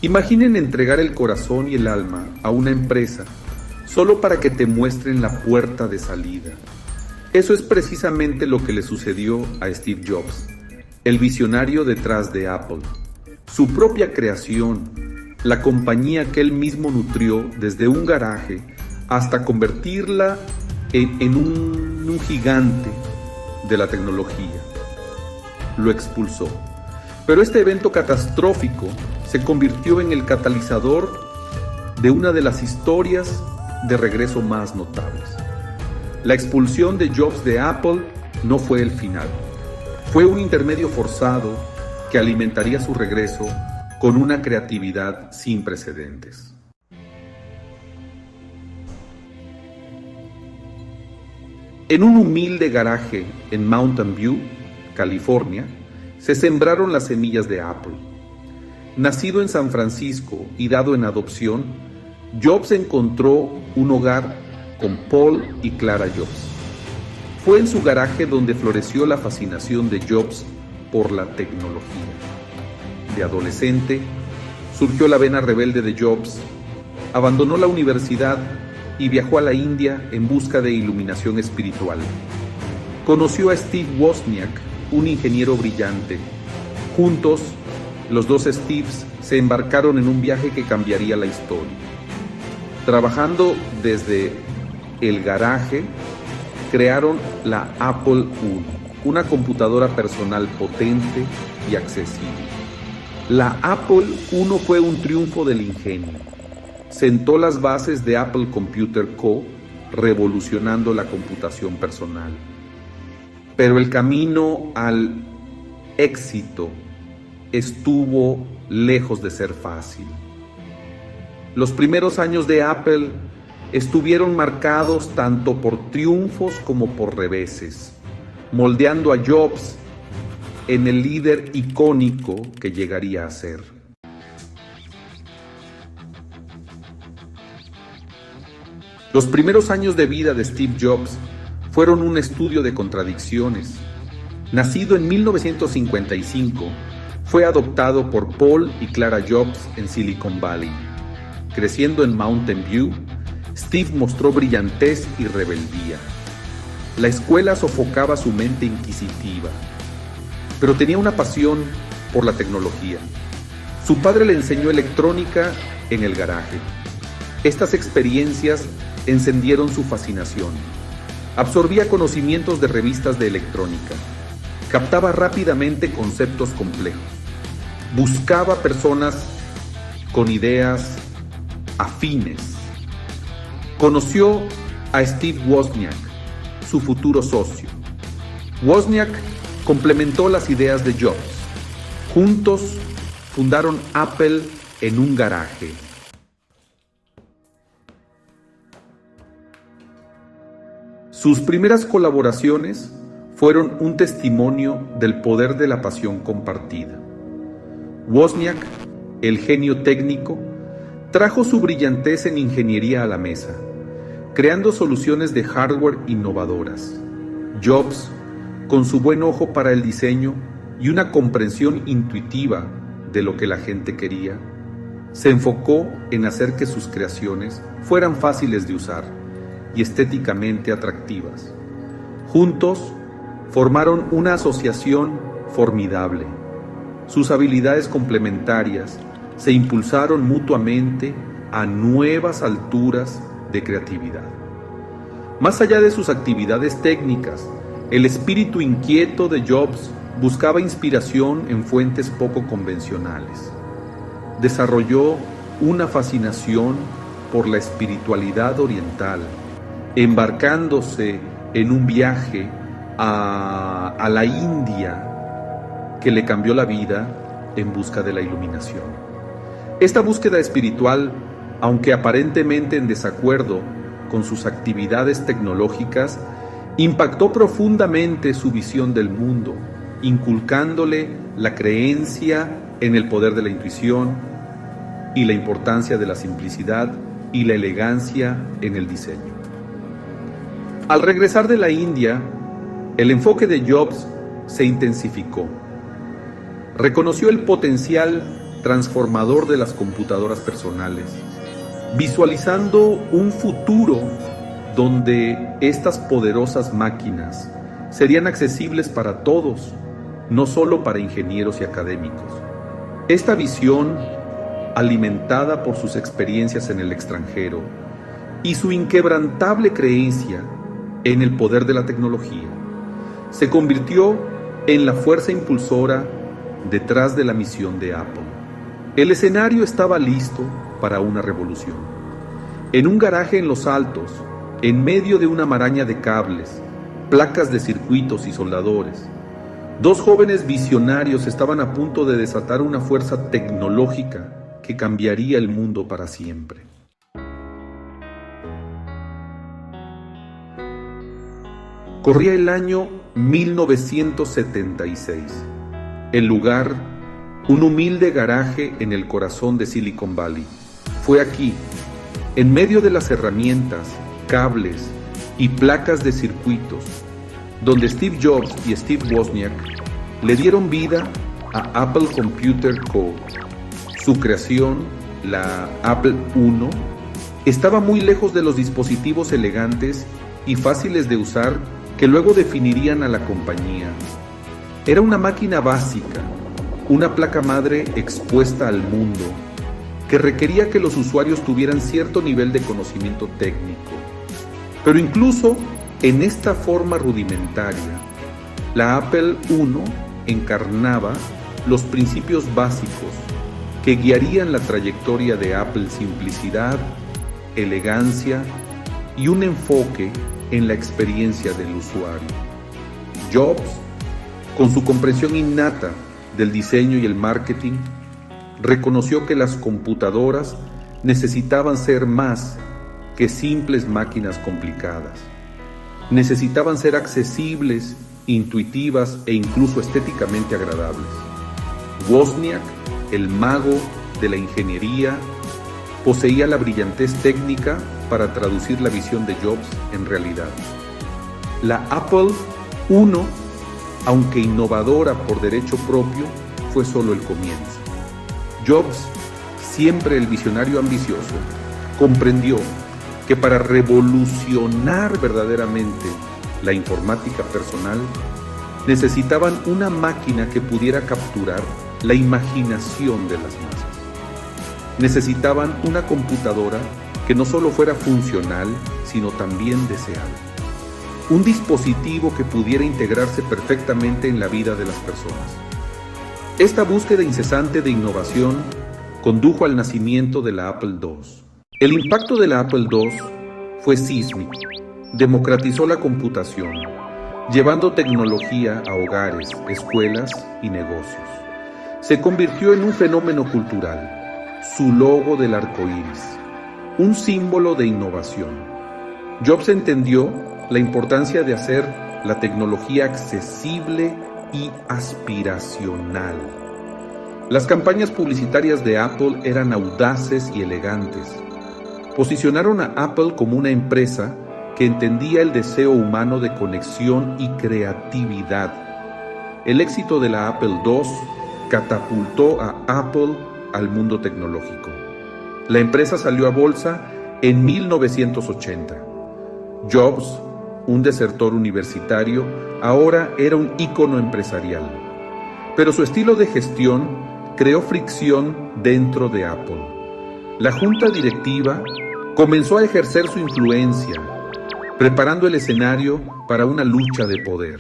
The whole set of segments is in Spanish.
Imaginen entregar el corazón y el alma a una empresa solo para que te muestren la puerta de salida. Eso es precisamente lo que le sucedió a Steve Jobs, el visionario detrás de Apple. Su propia creación, la compañía que él mismo nutrió desde un garaje hasta convertirla en un gigante de la tecnología. Lo expulsó. Pero este evento catastrófico se convirtió en el catalizador de una de las historias de regreso más notables. La expulsión de Jobs de Apple no fue el final. Fue un intermedio forzado que alimentaría su regreso con una creatividad sin precedentes. En un humilde garaje en Mountain View, California, se sembraron las semillas de Apple. Nacido en San Francisco y dado en adopción, Jobs encontró un hogar con Paul y Clara Jobs. Fue en su garaje donde floreció la fascinación de Jobs por la tecnología. De adolescente, surgió la vena rebelde de Jobs, abandonó la universidad y viajó a la India en busca de iluminación espiritual. Conoció a Steve Wozniak, un ingeniero brillante. Juntos, los dos Steves se embarcaron en un viaje que cambiaría la historia. Trabajando desde el garaje, crearon la Apple I, una computadora personal potente y accesible. La Apple I fue un triunfo del ingenio. Sentó las bases de Apple Computer Co., revolucionando la computación personal. Pero el camino al éxito estuvo lejos de ser fácil. Los primeros años de Apple estuvieron marcados tanto por triunfos como por reveses, moldeando a Jobs en el líder icónico que llegaría a ser. Los primeros años de vida de Steve Jobs fueron un estudio de contradicciones. Nacido en 1955, fue adoptado por Paul y Clara Jobs en Silicon Valley. Creciendo en Mountain View, Steve mostró brillantez y rebeldía. La escuela sofocaba su mente inquisitiva, pero tenía una pasión por la tecnología. Su padre le enseñó electrónica en el garaje. Estas experiencias encendieron su fascinación. Absorbía conocimientos de revistas de electrónica. Captaba rápidamente conceptos complejos. Buscaba personas con ideas afines. Conoció a Steve Wozniak, su futuro socio. Wozniak complementó las ideas de Jobs. Juntos fundaron Apple en un garaje. Sus primeras colaboraciones fueron un testimonio del poder de la pasión compartida. Wozniak, el genio técnico, trajo su brillantez en ingeniería a la mesa, creando soluciones de hardware innovadoras. Jobs, con su buen ojo para el diseño y una comprensión intuitiva de lo que la gente quería, se enfocó en hacer que sus creaciones fueran fáciles de usar y estéticamente atractivas. Juntos formaron una asociación formidable. Sus habilidades complementarias se impulsaron mutuamente a nuevas alturas de creatividad. Más allá de sus actividades técnicas, el espíritu inquieto de Jobs buscaba inspiración en fuentes poco convencionales. Desarrolló una fascinación por la espiritualidad oriental, embarcándose en un viaje a la India que le cambió la vida en busca de la iluminación. Esta búsqueda espiritual, aunque aparentemente en desacuerdo con sus actividades tecnológicas, impactó profundamente su visión del mundo, inculcándole la creencia en el poder de la intuición y la importancia de la simplicidad y la elegancia en el diseño. Al regresar de la India, el enfoque de Jobs se intensificó. Reconoció el potencial transformador de las computadoras personales, visualizando un futuro donde estas poderosas máquinas serían accesibles para todos, no solo para ingenieros y académicos. Esta visión, alimentada por sus experiencias en el extranjero y su inquebrantable creencia en el poder de la tecnología, se convirtió en la fuerza impulsora detrás de la misión de Apple. El escenario estaba listo para una revolución. En un garaje en Los Altos, en medio de una maraña de cables, placas de circuitos y soldadores, dos jóvenes visionarios estaban a punto de desatar una fuerza tecnológica que cambiaría el mundo para siempre. Corría el año 1976. El lugar, un humilde garaje en el corazón de Silicon Valley. Fue aquí, en medio de las herramientas, cables y placas de circuitos, donde Steve Jobs y Steve Wozniak le dieron vida a Apple Computer Co. Su creación, la Apple I, estaba muy lejos de los dispositivos elegantes y fáciles de usar que luego definirían a la compañía. Era una máquina básica, una placa madre expuesta al mundo, que requería que los usuarios tuvieran cierto nivel de conocimiento técnico. Pero incluso en esta forma rudimentaria, la Apple I encarnaba los principios básicos que guiarían la trayectoria de Apple: simplicidad, elegancia y un enfoque en la experiencia del usuario. Jobs, con su comprensión innata del diseño y el marketing, reconoció que las computadoras necesitaban ser más que simples máquinas complicadas. Necesitaban ser accesibles, intuitivas e incluso estéticamente agradables. Wozniak, el mago de la ingeniería, poseía la brillantez técnica para traducir la visión de Jobs en realidad. La Apple I, aunque innovadora por derecho propio, fue solo el comienzo. Jobs, siempre el visionario ambicioso, comprendió que para revolucionar verdaderamente la informática personal, necesitaban una máquina que pudiera capturar la imaginación de las masas. Necesitaban una computadora que no solo fuera funcional, sino también deseable. Un dispositivo que pudiera integrarse perfectamente en la vida de las personas. Esta búsqueda incesante de innovación condujo al nacimiento de la Apple II. El impacto de la Apple II fue sísmico. Democratizó la computación, llevando tecnología a hogares, escuelas y negocios. Se convirtió en un fenómeno cultural. Su logo del arco iris, un símbolo de innovación. Jobs entendió la importancia de hacer la tecnología accesible y aspiracional. Las campañas publicitarias de Apple eran audaces y elegantes. Posicionaron a Apple como una empresa que entendía el deseo humano de conexión y creatividad. El éxito de la Apple II catapultó a Apple al mundo tecnológico. La empresa salió a bolsa en 1980. Jobs, un desertor universitario, ahora era un ícono empresarial. Pero su estilo de gestión creó fricción dentro de Apple. La junta directiva comenzó a ejercer su influencia, preparando el escenario para una lucha de poder.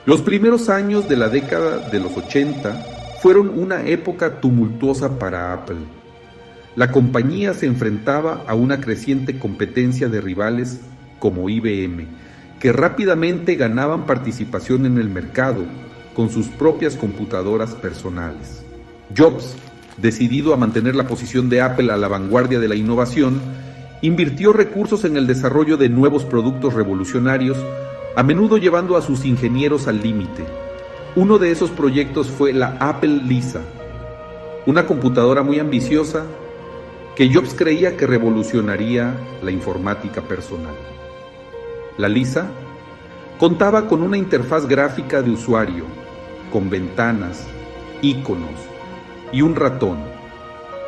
Los primeros años de la década de los 80 fueron una época tumultuosa para Apple. La compañía se enfrentaba a una creciente competencia de rivales como IBM, que rápidamente ganaban participación en el mercado con sus propias computadoras personales. Jobs, decidido a mantener la posición de Apple a la vanguardia de la innovación, invirtió recursos en el desarrollo de nuevos productos revolucionarios, a menudo llevando a sus ingenieros al límite. Uno de esos proyectos fue la Apple Lisa, una computadora muy ambiciosa que Jobs creía que revolucionaría la informática personal. La Lisa Contaba con una interfaz gráfica de usuario, con ventanas, iconos y un ratón,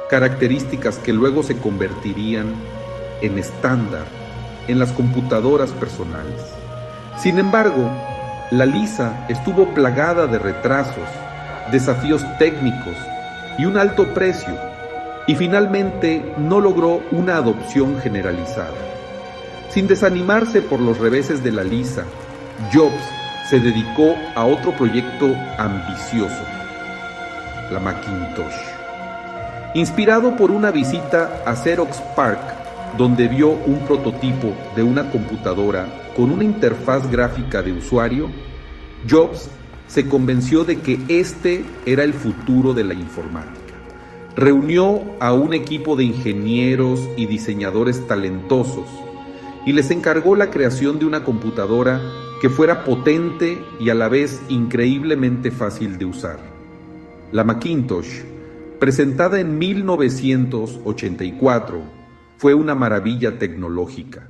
características que luego se convertirían en estándar en las computadoras personales. Sin embargo, la Lisa estuvo plagada de retrasos, desafíos técnicos y un alto precio, y finalmente no logró una adopción generalizada. Sin desanimarse por los reveses de la Lisa, Jobs se dedicó a otro proyecto ambicioso, la Macintosh. Inspirado por una visita a Xerox PARC, donde vio un prototipo de una computadora con una interfaz gráfica de usuario, Jobs se convenció de que este era el futuro de la informática. Reunió a un equipo de ingenieros y diseñadores talentosos y les encargó la creación de una computadora que fuera potente y a la vez increíblemente fácil de usar. La Macintosh, presentada en 1984, fue una maravilla tecnológica.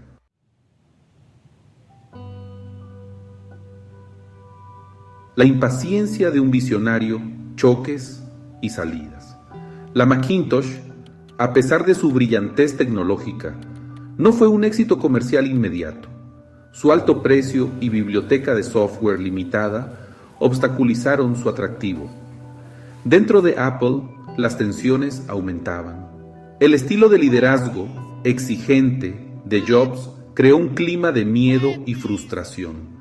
La impaciencia de un visionario, choques y salidas. La Macintosh, a pesar de su brillantez tecnológica, no fue un éxito comercial inmediato. Su alto precio y biblioteca de software limitada obstaculizaron su atractivo. Dentro de Apple, las tensiones aumentaban. El estilo de liderazgo exigente de Jobs creó un clima de miedo y frustración.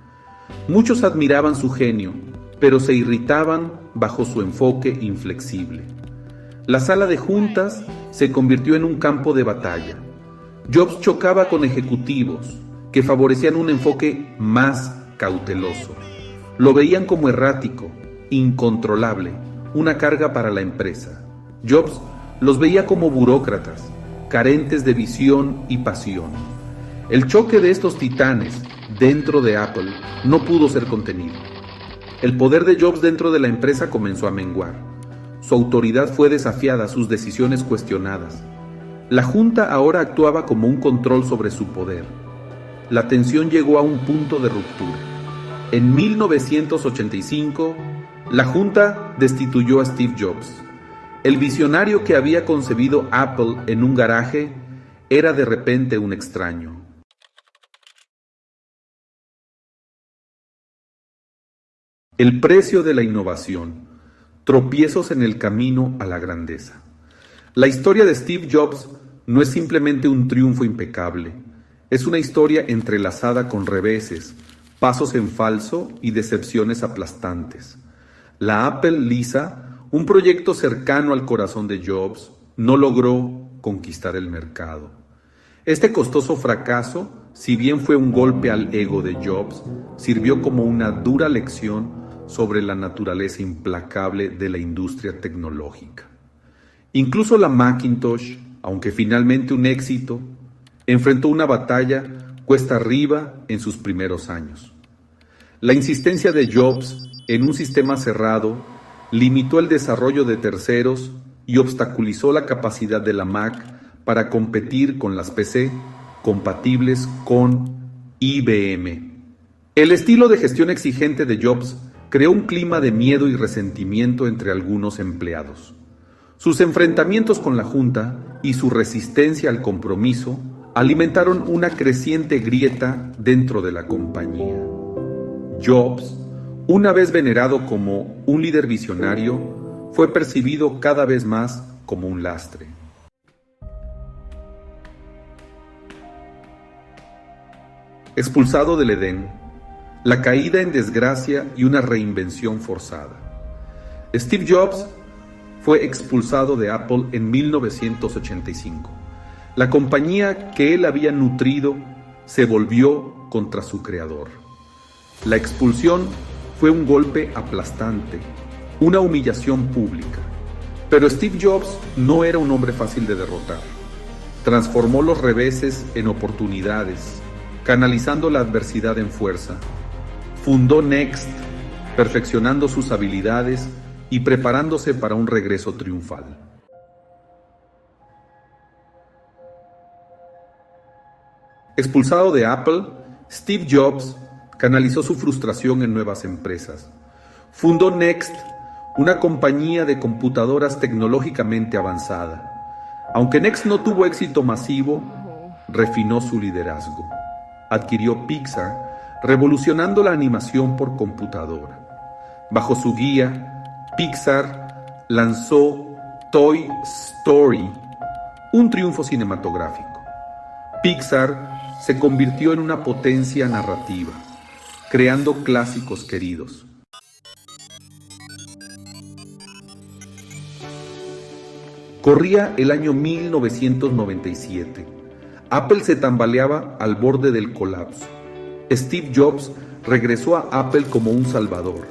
Muchos admiraban su genio, pero se irritaban bajo su enfoque inflexible. La sala de juntas se convirtió en un campo de batalla. Jobs chocaba con ejecutivos que favorecían un enfoque más cauteloso. Lo veían como errático, incontrolable, una carga para la empresa. Jobs los veía como burócratas, carentes de visión y pasión. El choque de estos titanes dentro de Apple no pudo ser contenido. El poder de Jobs dentro de la empresa comenzó a menguar. Su autoridad fue desafiada, sus decisiones cuestionadas. La junta ahora actuaba como un control sobre su poder. La tensión llegó a un punto de ruptura. En 1985, la junta destituyó a Steve Jobs. El visionario que había concebido Apple en un garaje era de repente un extraño. El precio de la innovación, tropiezos en el camino a la grandeza. La historia de Steve Jobs no es simplemente un triunfo impecable, es una historia entrelazada con reveses, pasos en falso y decepciones aplastantes. La Apple Lisa, un proyecto cercano al corazón de Jobs, no logró conquistar el mercado. Este costoso fracaso, si bien fue un golpe al ego de Jobs, sirvió como una dura lección sobre la naturaleza implacable de la industria tecnológica. Incluso la Macintosh, aunque finalmente un éxito, enfrentó una batalla cuesta arriba en sus primeros años. La insistencia de Jobs en un sistema cerrado limitó el desarrollo de terceros y obstaculizó la capacidad de la Mac para competir con las PC compatibles con IBM. El estilo de gestión exigente de Jobs creó un clima de miedo y resentimiento entre algunos empleados. Sus enfrentamientos con la Junta y su resistencia al compromiso alimentaron una creciente grieta dentro de la compañía. Jobs, una vez venerado como un líder visionario, fue percibido cada vez más como un lastre. Expulsado del Edén, la caída en desgracia y una reinvención forzada. Steve Jobs fue expulsado de Apple en 1985. La compañía que él había nutrido se volvió contra su creador. La expulsión fue un golpe aplastante, una humillación pública. Pero Steve Jobs no era un hombre fácil de derrotar. Transformó los reveses en oportunidades, canalizando la adversidad en fuerza. Fundó Next, perfeccionando sus habilidades y preparándose para un regreso triunfal. Expulsado de Apple, Steve Jobs canalizó su frustración en nuevas empresas. Fundó Next, una compañía de computadoras tecnológicamente avanzada. Aunque Next no tuvo éxito masivo, refinó su liderazgo. Adquirió Pixar, revolucionando la animación por computadora. Bajo su guía, Pixar lanzó Toy Story, un triunfo cinematográfico. Pixar se convirtió en una potencia narrativa, creando clásicos queridos. Corría el año 1997. Apple se tambaleaba al borde del colapso. Steve Jobs regresó a Apple como un salvador.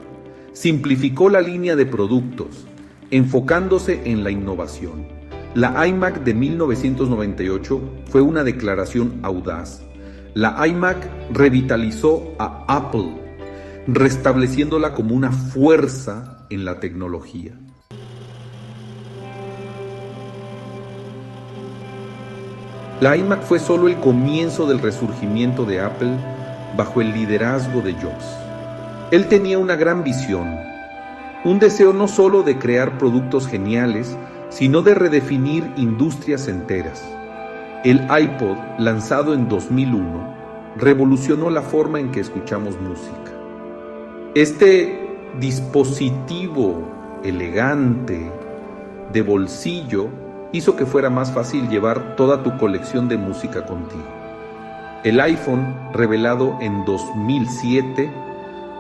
Simplificó la línea de productos, enfocándose en la innovación. La iMac de 1998 fue una declaración audaz. La iMac revitalizó a Apple, restableciéndola como una fuerza en la tecnología. La iMac fue solo el comienzo del resurgimiento de Apple bajo el liderazgo de Jobs. Él tenía una gran visión, un deseo no solo de crear productos geniales, sino de redefinir industrias enteras. El iPod, lanzado en 2001, revolucionó la forma en que escuchamos música. Este dispositivo elegante, de bolsillo, hizo que fuera más fácil llevar toda tu colección de música contigo. El iPhone, revelado en 2007,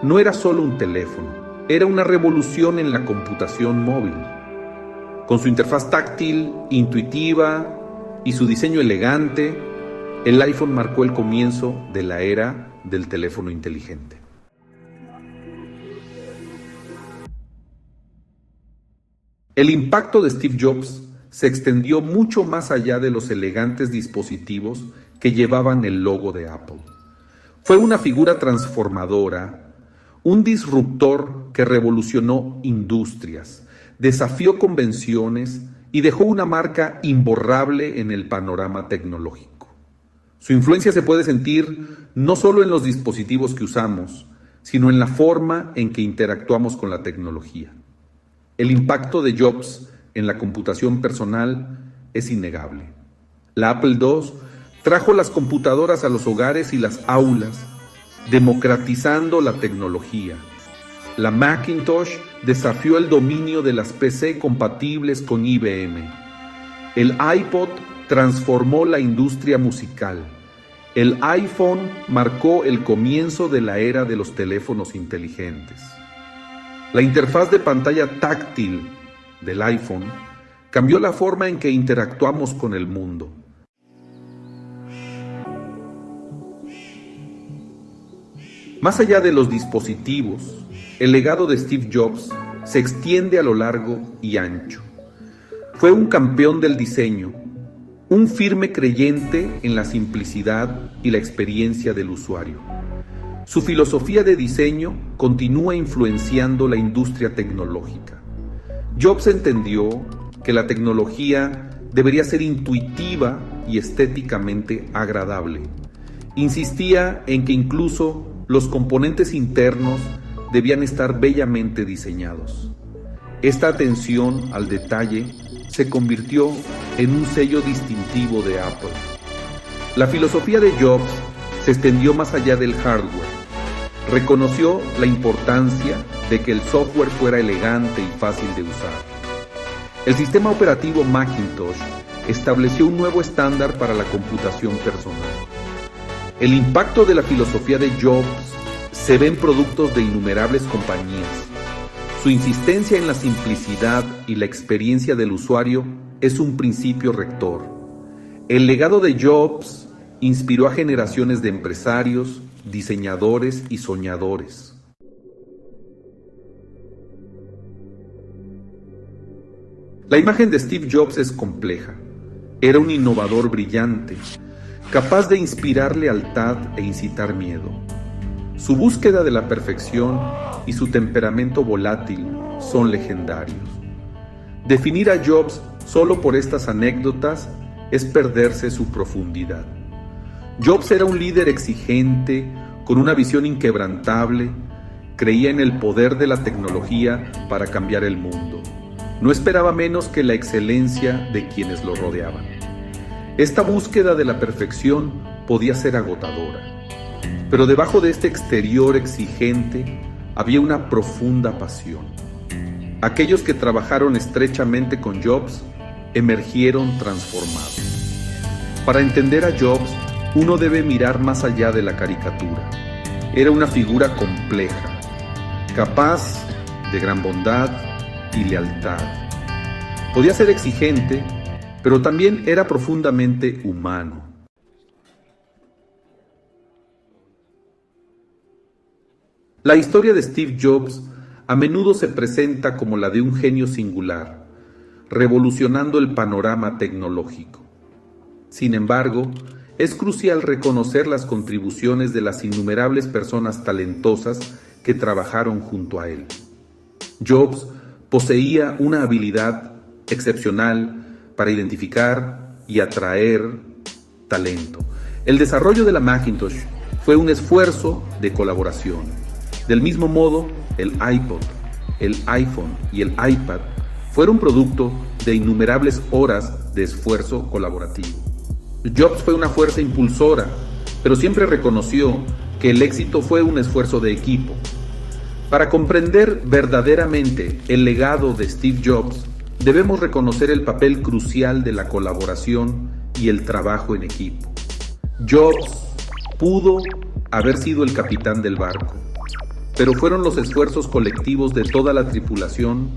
no era solo un teléfono, era una revolución en la computación móvil. Con su interfaz táctil, intuitiva y su diseño elegante, el iPhone marcó el comienzo de la era del teléfono inteligente. El impacto de Steve Jobs se extendió mucho más allá de los elegantes dispositivos que llevaban el logo de Apple. Fue una figura transformadora, un disruptor que revolucionó industrias, desafió convenciones y dejó una marca imborrable en el panorama tecnológico. Su influencia se puede sentir no solo en los dispositivos que usamos, sino en la forma en que interactuamos con la tecnología. El impacto de Jobs en la computación personal es innegable. La Apple II trajo las computadoras a los hogares y las aulas, democratizando la tecnología. La Macintosh desafió el dominio de las PC compatibles con IBM. El iPod transformó la industria musical. El iPhone marcó el comienzo de la era de los teléfonos inteligentes. La interfaz de pantalla táctil del iPhone cambió la forma en que interactuamos con el mundo. Más allá de los dispositivos, el legado de Steve Jobs se extiende a lo largo y ancho. Fue un campeón del diseño, un firme creyente en la simplicidad y la experiencia del usuario. Su filosofía de diseño continúa influenciando la industria tecnológica. Jobs entendió que la tecnología debería ser intuitiva y estéticamente agradable. Insistía en que incluso los componentes internos debían estar bellamente diseñados. Esta atención al detalle se convirtió en un sello distintivo de Apple. La filosofía de Jobs se extendió más allá del hardware. Reconoció la importancia de que el software fuera elegante y fácil de usar. El sistema operativo Macintosh estableció un nuevo estándar para la computación personal. El impacto de la filosofía de Jobs se ve en productos de innumerables compañías. Su insistencia en la simplicidad y la experiencia del usuario es un principio rector. El legado de Jobs inspiró a generaciones de empresarios, diseñadores y soñadores. La imagen de Steve Jobs es compleja. Era un innovador brillante, capaz de inspirar lealtad e incitar miedo. Su búsqueda de la perfección y su temperamento volátil son legendarios. Definir a Jobs solo por estas anécdotas es perderse su profundidad. Jobs era un líder exigente, con una visión inquebrantable, creía en el poder de la tecnología para cambiar el mundo. No esperaba menos que la excelencia de quienes lo rodeaban. Esta búsqueda de la perfección podía ser agotadora, pero debajo de este exterior exigente había una profunda pasión. Aquellos que trabajaron estrechamente con Jobs emergieron transformados. Para entender a Jobs, uno debe mirar más allá de la caricatura. Era una figura compleja, capaz de gran bondad y lealtad. Podía ser exigente, pero también era profundamente humano. La historia de Steve Jobs a menudo se presenta como la de un genio singular, revolucionando el panorama tecnológico. Sin embargo, es crucial reconocer las contribuciones de las innumerables personas talentosas que trabajaron junto a él. Jobs poseía una habilidad excepcional para identificar y atraer talento. El desarrollo de la Macintosh fue un esfuerzo de colaboración. Del mismo modo, el iPod, el iPhone y el iPad fueron producto de innumerables horas de esfuerzo colaborativo. Jobs fue una fuerza impulsora, pero siempre reconoció que el éxito fue un esfuerzo de equipo. Para comprender verdaderamente el legado de Steve Jobs, debemos reconocer el papel crucial de la colaboración y el trabajo en equipo. Jobs pudo haber sido el capitán del barco, pero fueron los esfuerzos colectivos de toda la tripulación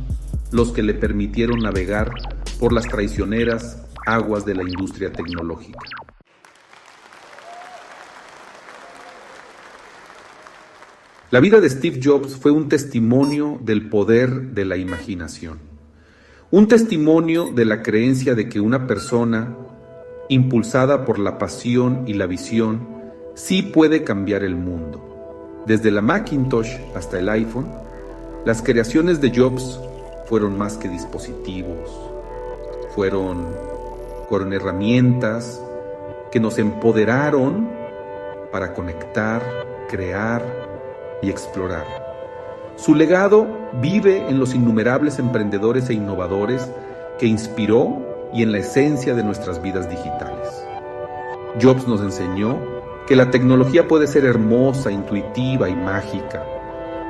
los que le permitieron navegar por las traicioneras aguas de la industria tecnológica. La vida de Steve Jobs fue un testimonio del poder de la imaginación, un testimonio de la creencia de que una persona, impulsada por la pasión y la visión, sí puede cambiar el mundo. Desde la Macintosh hasta el iPhone, las creaciones de Jobs fueron más que dispositivos, fueron herramientas que nos empoderaron para conectar, crear y explorar. Su legado vive en los innumerables emprendedores e innovadores que inspiró y en la esencia de nuestras vidas digitales. Jobs nos enseñó que la tecnología puede ser hermosa, intuitiva y mágica.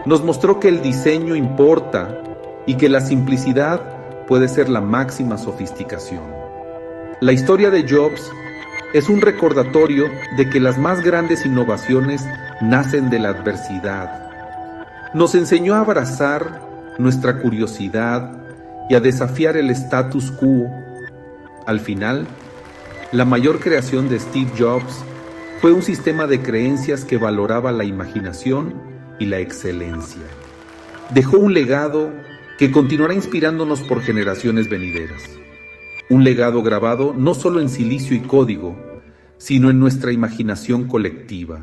Nos mostró que el diseño importa y que la simplicidad puede ser la máxima sofisticación. La historia de Jobs es un recordatorio de que las más grandes innovaciones nacen de la adversidad. Nos enseñó a abrazar nuestra curiosidad y a desafiar el status quo. Al final, la mayor creación de Steve Jobs fue un sistema de creencias que valoraba la imaginación y la excelencia. Dejó un legado que continuará inspirándonos por generaciones venideras. Un legado grabado no solo en silicio y código, sino en nuestra imaginación colectiva.